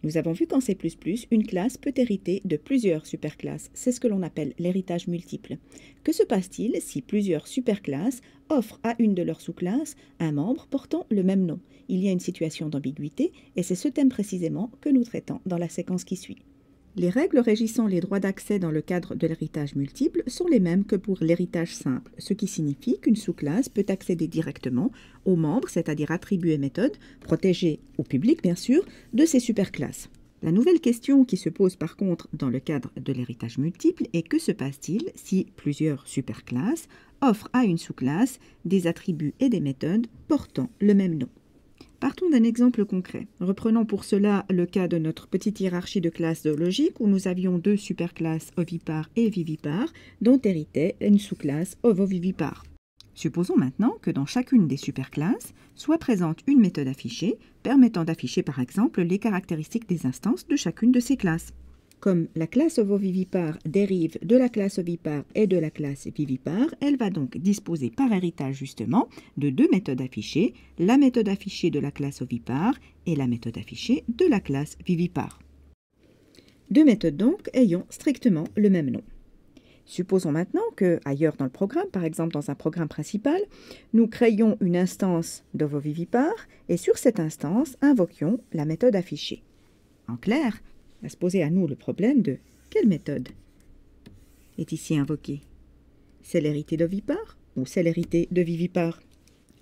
Nous avons vu qu'en C++, une classe peut hériter de plusieurs superclasses. C'est ce que l'on appelle l'héritage multiple. Que se passe-t-il si plusieurs superclasses offrent à une de leurs sous-classes un membre portant le même nom? Il y a une situation d'ambiguïté et c'est ce thème précisément que nous traitons dans la séquence qui suit. Les règles régissant les droits d'accès dans le cadre de l'héritage multiple sont les mêmes que pour l'héritage simple, ce qui signifie qu'une sous-classe peut accéder directement aux membres, c'est-à-dire attributs et méthodes, protégés ou publics bien sûr, de ces superclasses. La nouvelle question qui se pose par contre dans le cadre de l'héritage multiple est que se passe-t-il si plusieurs superclasses offrent à une sous-classe des attributs et des méthodes portant le même nom? Partons d'un exemple concret. Reprenons pour cela le cas de notre petite hiérarchie de classes zoologiques où nous avions deux superclasses ovipares et vivipares dont héritait une sous-classe ovovivipare. Supposons maintenant que dans chacune des superclasses soit présente une méthode affichée permettant d'afficher par exemple les caractéristiques des instances de chacune de ces classes. Comme la classe ovovivipare dérive de la classe ovipare et de la classe vivipare, elle va donc disposer par héritage justement de deux méthodes affichées, la méthode affichée de la classe ovipare et la méthode affichée de la classe vivipare. Deux méthodes donc ayant strictement le même nom. Supposons maintenant que, ailleurs dans le programme, par exemple dans un programme principal, nous créions une instance d'ovovivipare et sur cette instance invoquions la méthode affichée. En clair, va se poser à nous le problème de quelle méthode est ici invoquée? Celle héritée d'ovipare ou celle héritée de vivipare?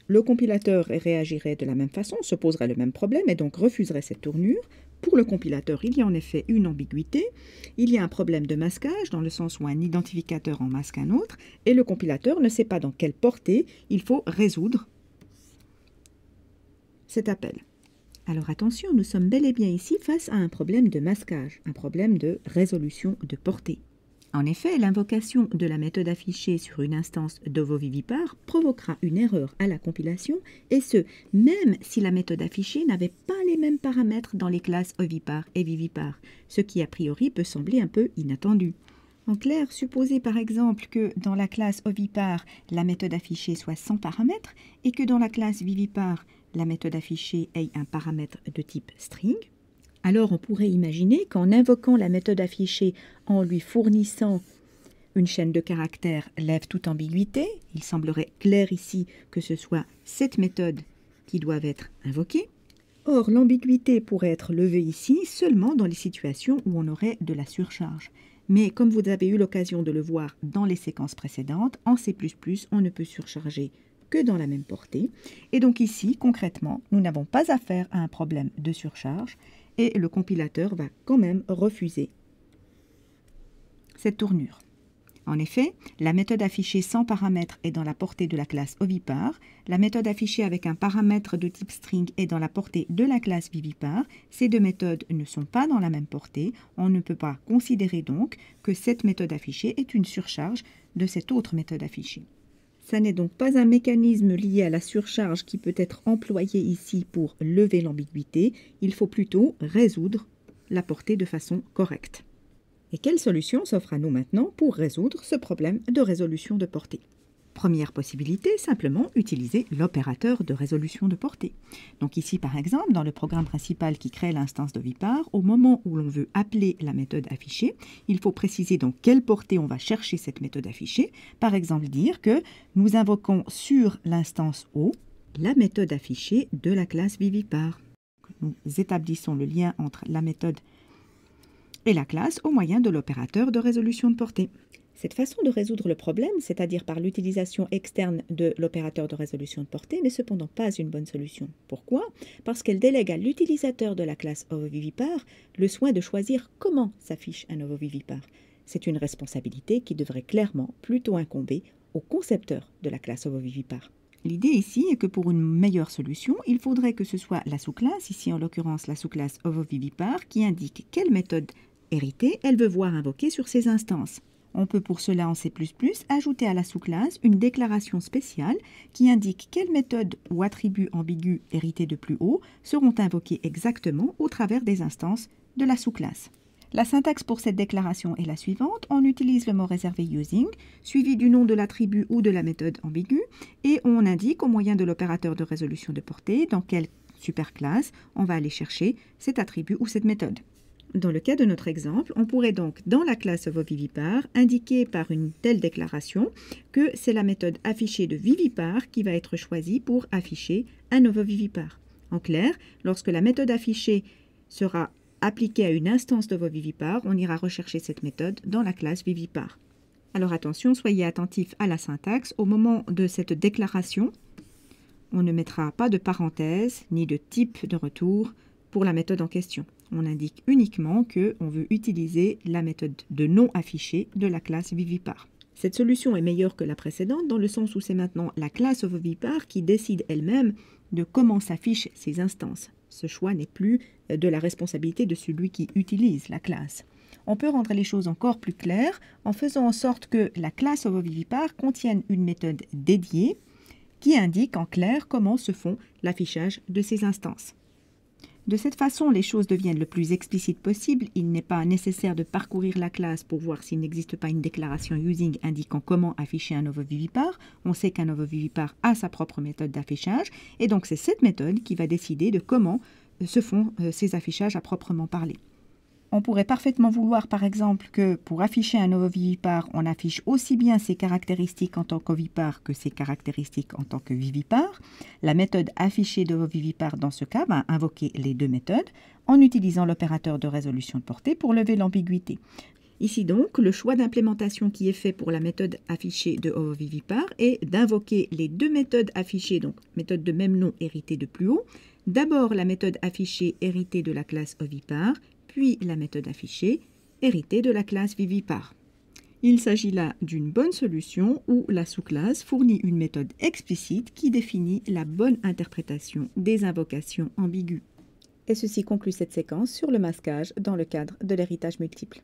Le compilateur réagirait de la même façon, se poserait le même problème et donc refuserait cette tournure. Pour le compilateur, il y a en effet une ambiguïté. Il y a un problème de masquage, dans le sens où un identificateur en masque un autre, et le compilateur ne sait pas dans quelle portée il faut résoudre cet appel. Alors attention, nous sommes bel et bien ici face à un problème de masquage, un problème de résolution de portée. En effet, l'invocation de la méthode affichée sur une instance d'ovovivipare provoquera une erreur à la compilation, et ce, même si la méthode affichée n'avait pas les mêmes paramètres dans les classes ovipare et vivipare, ce qui a priori peut sembler un peu inattendu. En clair, supposez par exemple que dans la classe ovipare, la méthode affichée soit sans paramètres et que dans la classe vivipare, la méthode affichée ait un paramètre de type string. Alors on pourrait imaginer qu'en invoquant la méthode affichée en lui fournissant une chaîne de caractères lève toute ambiguïté. Il semblerait clair ici que ce soit cette méthode qui doit être invoquée. Or, l'ambiguïté pourrait être levée ici seulement dans les situations où on aurait de la surcharge. Mais comme vous avez eu l'occasion de le voir dans les séquences précédentes, en C++, on ne peut surcharger que dans la même portée. Et donc ici, concrètement, nous n'avons pas affaire à un problème de surcharge et le compilateur va quand même refuser cette tournure. En effet, la méthode affichée sans paramètre est dans la portée de la classe ovipare, la méthode affichée avec un paramètre de type string est dans la portée de la classe vivipare. Ces deux méthodes ne sont pas dans la même portée. On ne peut pas considérer donc que cette méthode affichée est une surcharge de cette autre méthode affichée. Ça n'est donc pas un mécanisme lié à la surcharge qui peut être employé ici pour lever l'ambiguïté. Il faut plutôt résoudre la portée de façon correcte. Et quelle solution s'offre à nous maintenant pour résoudre ce problème de résolution de portée? Première possibilité, simplement utiliser l'opérateur de résolution de portée. Donc ici, par exemple, dans le programme principal qui crée l'instance d'ovipare, au moment où l'on veut appeler la méthode affichée, il faut préciser dans quelle portée on va chercher cette méthode affichée. Par exemple, dire que nous invoquons sur l'instance O la méthode affichée de la classe vivipare. Nous établissons le lien entre la méthode et la classe au moyen de l'opérateur de résolution de portée. Cette façon de résoudre le problème, c'est-à-dire par l'utilisation externe de l'opérateur de résolution de portée, n'est cependant pas une bonne solution. Pourquoi? Parce qu'elle délègue à l'utilisateur de la classe ovovivipare le soin de choisir comment s'affiche un ovovivipare. C'est une responsabilité qui devrait clairement plutôt incomber au concepteur de la classe ovovivipare. L'idée ici est que pour une meilleure solution, il faudrait que ce soit la sous-classe, ici en l'occurrence la sous-classe ovovivipare, qui indique quelle méthode héritée elle veut voir invoquée sur ses instances. On peut pour cela en C++ ajouter à la sous-classe une déclaration spéciale qui indique quelles méthodes ou attributs ambigus hérités de plus haut seront invoqués exactement au travers des instances de la sous-classe. La syntaxe pour cette déclaration est la suivante. On utilise le mot réservé using, suivi du nom de l'attribut ou de la méthode ambiguë, et on indique au moyen de l'opérateur de résolution de portée dans quelle superclasse, on va aller chercher cet attribut ou cette méthode. Dans le cas de notre exemple, on pourrait donc, dans la classe ovovivipar, indiquer par une telle déclaration que c'est la méthode affichée de vivipar qui va être choisie pour afficher un ovovivipar. En clair, lorsque la méthode affichée sera appliquée à une instance d'ovovivipar, on ira rechercher cette méthode dans la classe vivipar. Alors attention, soyez attentifs à la syntaxe. Au moment de cette déclaration, on ne mettra pas de parenthèse ni de type de retour pour la méthode en question. On indique uniquement qu'on veut utiliser la méthode de non affichée de la classe vivipar. Cette solution est meilleure que la précédente dans le sens où c'est maintenant la classe ovovivipar qui décide elle-même de comment s'affichent ces instances. Ce choix n'est plus de la responsabilité de celui qui utilise la classe. On peut rendre les choses encore plus claires en faisant en sorte que la classe ovovivipar contienne une méthode dédiée qui indique en clair comment se font l'affichage de ces instances. De cette façon, les choses deviennent le plus explicites possible. Il n'est pas nécessaire de parcourir la classe pour voir s'il n'existe pas une déclaration using indiquant comment afficher un ovovivipar. On sait qu'un ovovivipar a sa propre méthode d'affichage et donc c'est cette méthode qui va décider de comment se font ces affichages à proprement parler. On pourrait parfaitement vouloir, par exemple, que pour afficher un ovovivipar, on affiche aussi bien ses caractéristiques en tant qu'ovipar que ses caractéristiques en tant que vivipar. La méthode affichée d'ovovivipar, dans ce cas, va invoquer les deux méthodes en utilisant l'opérateur de résolution de portée pour lever l'ambiguïté. Ici donc, le choix d'implémentation qui est fait pour la méthode affichée de ovovivipar est d'invoquer les deux méthodes affichées, donc méthode de même nom héritée de plus haut. D'abord la méthode affichée héritée de la classe ovipar, puis la méthode affichée héritée de la classe vivipar. Il s'agit là d'une bonne solution où la sous-classe fournit une méthode explicite qui définit la bonne interprétation des invocations ambiguës. Et ceci conclut cette séquence sur le masquage dans le cadre de l'héritage multiple.